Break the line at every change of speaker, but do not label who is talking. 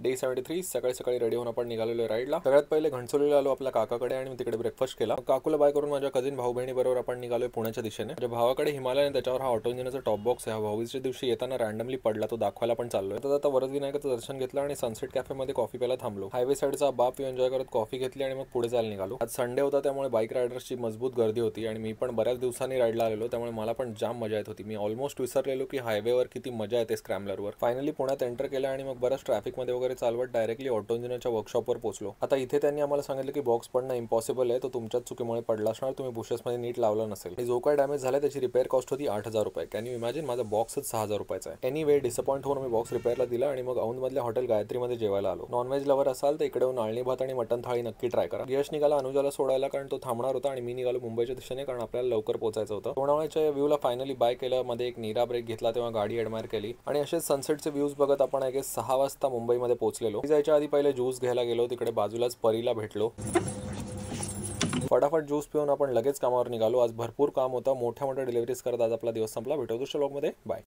Day 73 सकाळी सकाळी ready होऊन आपण निघालेलो राईडला। सगळ्यात पहिले घणसोलीला आलो आपल्या काकाकडे आणि तिकडे ब्रेकफास्ट केला। काकूला बाय करून माझ्या कझिन भाऊ बहिणी बरोबर आपण निघालोय पुण्याच्या दिशेने। माझ्या भावाकडे हिमालय आणि त्याच्यावर हा ऑटो इंजिनचा टॉप बॉक्स आहे। भाऊबीजेच्या दिवशी येताना रँडमली पडला, तो दाखवायला पण चाललोय। तर आता वरद विनायकाचं दर्शन घेतलं आणि सनसेट कॅफे मध्ये कॉफी प्यायला थांबलो। हायवे साईडचा बाप व्ह्यू एन्जॉय करत कॉफी घेतली आणि मग पुढे जायला निघालो। आज संडे होता त्यामुळे बाईक रायडर्सची मजबूत गर्दी होती आणि मी पण बऱ्याच दिवसांनी राईडला आलेलो, त्यामुळे मला पण जाम मजा येत होती। मी ऑलमोस्ट विसरलेलो की हायवेवर किती मजा येते स्क्रॅम्बलरवर। फायनली पुण्यात एंटर केलं आणि मग बरंच ट्रॅफिक मध्ये वगैरे चालवत डायरेक्टली ऑटो इंजिनच्या वर्कशॉपवर पोहोचलो। आता इथे त्यांनी आम्हाला सांगितलं की बॉक्स पडणं इम्पॉसिबल आहे, तो तुमच्याच चुकीमुळे पडला असणार, तुम्ही बुशेसमध्ये नीट लावला नसेल। आणि जो काय डॅमेज झाला त्याची रिपेअर कॉस्ट होती 8,000 रुपये। कॅन यू इमॅजिन, माझा बॉक्सच 6,000 रुपयाचा आहे। एनीवे डिसअपॉइंट होऊन मी बॉक्स रिपेअरला दिला आणि मग औंधमधल्या हॉटेल गायत्रीमध्ये जेवायला आलो। नॉनव्हेज लवर असाल तर इकडे आळणी भात आणि मटन थाळी नक्की ट्राय करा। यश निघाला अनुजाला सोडायला कारण तो थांबणार होता आणि मी निघालो मुंबईच्या दिशेने कारण आपल्याला लवकर पोहोचायचं होतं। लोणावळ्याच्या व्ह्यूला फायनली बाय केलं, मध्ये एक नीरा ब्रेक घेतला तेव्हा गाडी ॲडमायर केली आणि असेच सनसेटचे व्ह्यूज बघत आपण 6 वाजता मुंबईमध्ये पोहोचलेलो। जायच्या आधी पहिले ज्यूस घ्यायला गेलो, तिकडे बाजूलाच परीला भेटलो। फटाफट ज्यूस पिऊन आपण लगेच कामावर निघालो। आज भरपूर काम होतं, मोठ्या डिलिव्हरीज करत आज आपला दिवस संपला। भेटू दुसऱ्या व्लॉगमध्ये, बाय।